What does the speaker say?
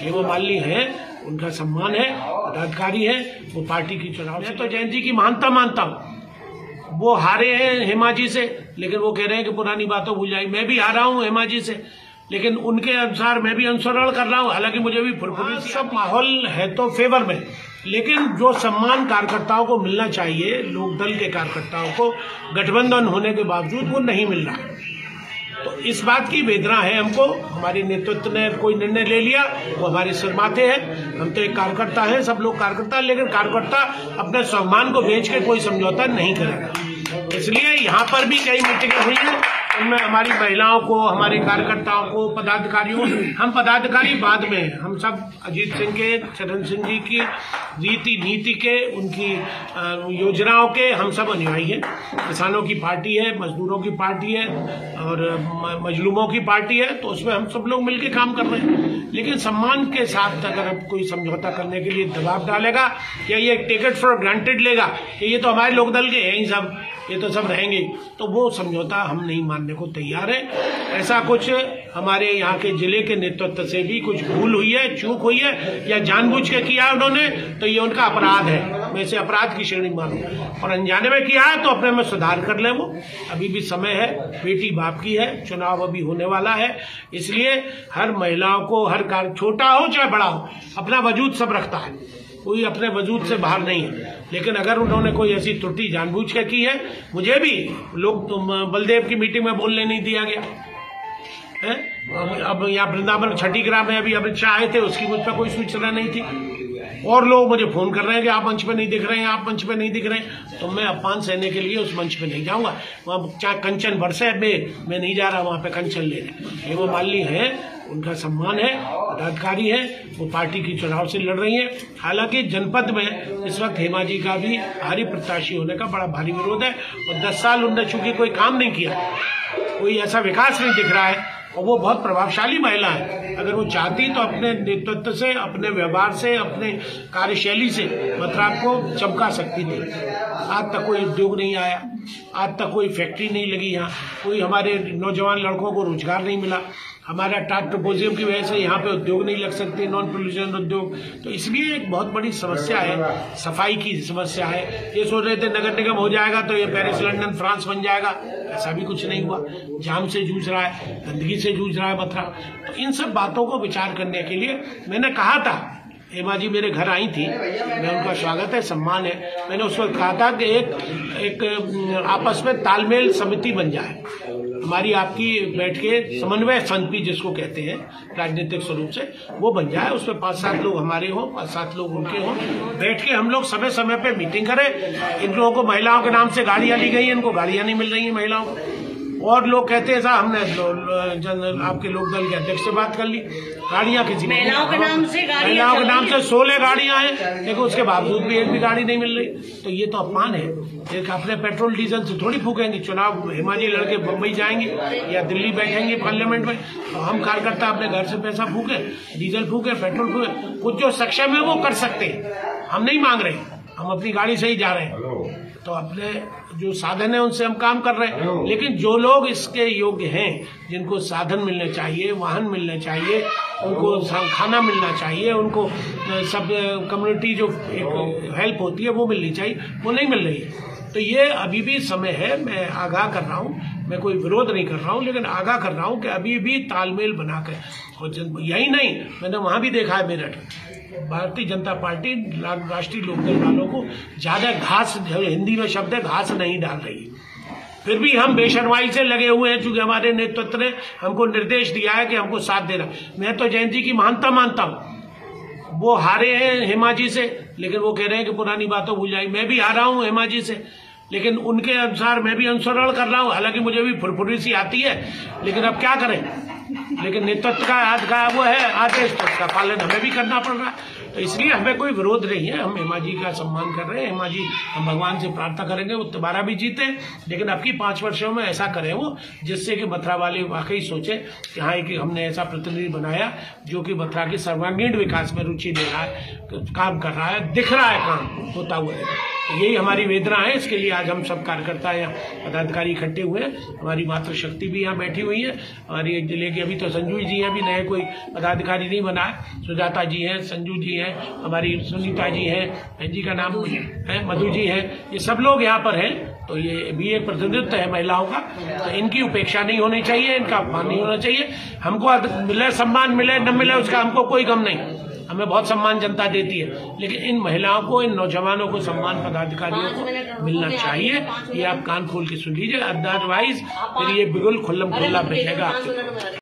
हेमा मालिनी है, उनका सम्मान है, पदाधिकारी है, वो पार्टी की चुनाव से तो जयंत जी की मानता हूँ। वो हारे हैं हेमा जी से, लेकिन वो कह रहे हैं कि पुरानी बातों भूल जाएगी। मैं भी हारा हूँ हेमा जी से, लेकिन उनके अनुसार मैं भी अनुसरण कर रहा हूँ। हालांकि मुझे भी फुरफुरी सब माहौल है तो फेवर में, लेकिन जो सम्मान कार्यकर्ताओं को मिलना चाहिए, लोकदल के कार्यकर्ताओं को गठबंधन होने के बावजूद वो नहीं मिल रहा। तो इस बात की वेदना है हमको। हमारे नेतृत्व ने कोई निर्णय ले लिया, वो हमारे सिर माथे है। हम तो एक कार्यकर्ता हैं, सब लोग कार्यकर्ता, लेकिन कार्यकर्ता अपने सम्मान को बेच के कोई समझौता नहीं करेगा। इसलिए यहाँ पर भी कई मीटिंगें हुई हैं, उनमें हमारी महिलाओं को, हमारे कार्यकर्ताओं को, पदाधिकारियों, हम पदाधिकारी बाद में हैं। हम सब अजीत सिंह के, चरण सिंह जी की रीति नीति के, उनकी योजनाओं के हम सब अनुयायी हैं। किसानों की पार्टी है, मजदूरों की पार्टी है और मजलूमों की पार्टी है, तो उसमें हम सब लोग मिलकर काम कर रहे हैं। लेकिन सम्मान के साथ अगर कोई समझौता करने के लिए दबाव डालेगा या ये टिकट फॉर ग्रांटेड लेगा कि ये तो हमारे लोकदल के हैं ही सब, ये तो सब रहेंगे, तो वो समझौता हम नहीं मानने को तैयार है। ऐसा कुछ हमारे यहाँ के जिले के नेतृत्व से भी कुछ भूल हुई है, चूक हुई है या जानबूझ के किया है उन्होंने, तो ये उनका अपराध है। मैं इसे अपराध की श्रेणी मानूं। और अनजाने में किया है तो अपने में सुधार कर ले। वो अभी भी समय है, बेटी बाप की है, चुनाव अभी होने वाला है। इसलिए हर महिलाओं को, हर कार्य छोटा हो चाहे बड़ा हो, अपना वजूद सब रखता है, कोई अपने वजूद से बाहर नहीं है। लेकिन अगर उन्होंने कोई ऐसी त्रुटि जानबूझ के की है, मुझे भी लोग बलदेव की मीटिंग में बोलने नहीं दिया गया है। अब यहाँ वृंदावन छठी ग्राम में अभी अमित शाह आए थे, उसकी मुझ पर कोई सूचना नहीं थी। और लोग मुझे फोन कर रहे हैं कि आप मंच पे नहीं दिख रहे हैं, आप मंच पे नहीं दिख रहे हैं। तो मैं अपमान सहने के लिए उस मंच पे नहीं जाऊंगा। वहाँ चाहे कंचन बरसे, मैं नहीं जा रहा वहाँ पे कंचन लेने। हेमा मालिनी है, उनका सम्मान है, पदाधिकारी है, वो पार्टी की चुनाव से लड़ रही है। हालांकि जनपद में इस वक्त हेमा जी का भी भारी प्रत्याशी होने का बड़ा भारी विरोध है। और 10 साल उन्होंने चूंकि कोई काम नहीं किया, कोई ऐसा विकास नहीं दिख रहा है, और वो बहुत प्रभावशाली महिला है। अगर वो चाहती तो अपने नेतृत्व से, अपने व्यवहार से, अपने कार्यशैली से मथुरा को चमका सकती थी। आज तक कोई उद्योग नहीं आया, आज तक कोई फैक्ट्री नहीं लगी, यहाँ कोई हमारे नौजवान लड़कों को रोजगार नहीं मिला। हमारा टाट ट्रोपोजियम की वजह से यहाँ पे उद्योग नहीं लग सकते, नॉन पोल्यूशन उद्योग। तो इसलिए एक बहुत बड़ी समस्या है, सफाई की समस्या है। ये सोच रहे थे नगर निगम हो जाएगा तो ये पेरिस, लंदन, फ्रांस बन जाएगा, ऐसा भी कुछ नहीं हुआ। जाम से जूझ रहा है, गंदगी से जूझ रहा है मथुरा। तो इन सब बातों को विचार करने के लिए मैंने कहा था, हेमा जी मेरे घर आई थी, मैं उनका स्वागत है, सम्मान है। मैंने उस वक्त कहा था कि एक आपस में तालमेल समिति बन जाए, हमारी आपकी बैठ के समन्वय समिति जिसको कहते हैं राजनीतिक स्वरूप से, वो बन जाए। उसमें 5-7 लोग हमारे हों, 5-7 लोग उनके हों, बैठ के हम लोग समय समय पे मीटिंग करें। इन लोगों को महिलाओं के नाम से गाड़ियां ली गई, इनको गाड़ियां नहीं मिल रही हैं महिलाओं को। और लोग कहते हैं साहब हमने आपके लोकदल के अध्यक्ष से बात कर ली, गाड़ियां किसी महिलाओं के नाम से 16 गाड़ियां हैं, लेकिन उसके बावजूद भी एक भी गाड़ी नहीं मिल रही। तो ये तो अपमान है। एक अपने पेट्रोल डीजल से थोड़ी फूकेंगे। चुनाव हेमा जी लड़के बम्बई जाएंगे या दिल्ली बैठेंगे पार्लियामेंट में, तो हम कार्यकर्ता अपने घर से पैसा फूके, डीजल फूके, पेट्रोल फूके। कुछ जो सक्षम है वो कर सकते हैं, हम नहीं मांग रहे, हम अपनी गाड़ी से ही जा रहे हैं। तो अपने जो साधन है उनसे हम काम कर रहे हैं। लेकिन जो लोग इसके योग्य हैं, जिनको साधन मिलने चाहिए, वाहन मिलने चाहिए, उनको खाना मिलना चाहिए, उनको सब कम्युनिटी जो एक हेल्प होती है वो मिलनी चाहिए, वो नहीं मिल रही है। तो ये अभी भी समय है। मैं आगाह कर रहा हूँ, मैं कोई विरोध नहीं कर रहा हूँ, लेकिन आगाह कर रहा हूँ कि अभी भी तालमेल बनाकर, और यही नहीं, मैंने वहां भी देखा है मेरठ, भारतीय जनता पार्टी राष्ट्रीय लोकदल वालों को ज्यादा घास, हिंदी में शब्द है घास, नहीं डाल रही। फिर भी हम बेशर्माई से लगे हुए हैं, चूंकि हमारे नेतृत्व ने हमको निर्देश दिया है कि हमको साथ देना। मैं तो जयंत जी की मानता हूँ। वो हारे हैं हेमा जी से, लेकिन वो कह रहे हैं कि पुरानी बातों भूल जाएगी। मैं भी हारा हूं हेमा जी से, लेकिन उनके अनुसार मैं भी अनुसरण कर रहा हूं। हालांकि मुझे भी फुरफुरी सी आती है, लेकिन अब क्या करें। लेकिन नेतृत्व का हाथ का वो है आदेश, तो उसका पालन हमें भी करना पड़ रहा है। तो इसलिए हमें कोई विरोध नहीं है, हम हेमा जी का सम्मान कर रहे हैं। हेमा जी, हम भगवान से प्रार्थना करेंगे वो दोबारा भी जीते, लेकिन अब की 5 वर्षों में ऐसा करें वो, जिससे कि मथुरा वाले वाकई सोचे कि हाँ, कि हमने ऐसा प्रतिनिधि बनाया जो कि मथुरा के सर्वांगीण विकास में रुचि ले रहा है, काम कर रहा है, दिख रहा है काम होता हुआ है। यही हमारी वेदना है। इसके लिए आज हम सब कार्यकर्ता यहाँ पदाधिकारी इकट्ठे हुए हैं। हमारी मातृशक्ति भी यहाँ बैठी हुई है। हमारे जिले के अभी तो संजू जी हैं, अभी नए कोई पदाधिकारी नहीं बना है। सुजाता जी हैं, संजू जी हैं, हमारी सुनीता जी हैं, जी का नाम है मधु जी है, ये सब लोग यहाँ पर हैं। तो ये भी एक प्रतिनिधित्व है महिलाओं का। तो इनकी उपेक्षा नहीं होनी चाहिए, इनका अपमान नहीं होना चाहिए। हमको मिले सम्मान, मिले न मिले उसका हमको कोई गम नहीं। हमें बहुत सम्मान जनता देती है, लेकिन इन महिलाओं को, इन नौजवानों को सम्मान पदाधिकारियों को मिलना चाहिए। ये आप कान खोल के सुन लीजिए, अदरवाइज फिर ये बिल्कुल खुल्लम खुल्ला बचेगा।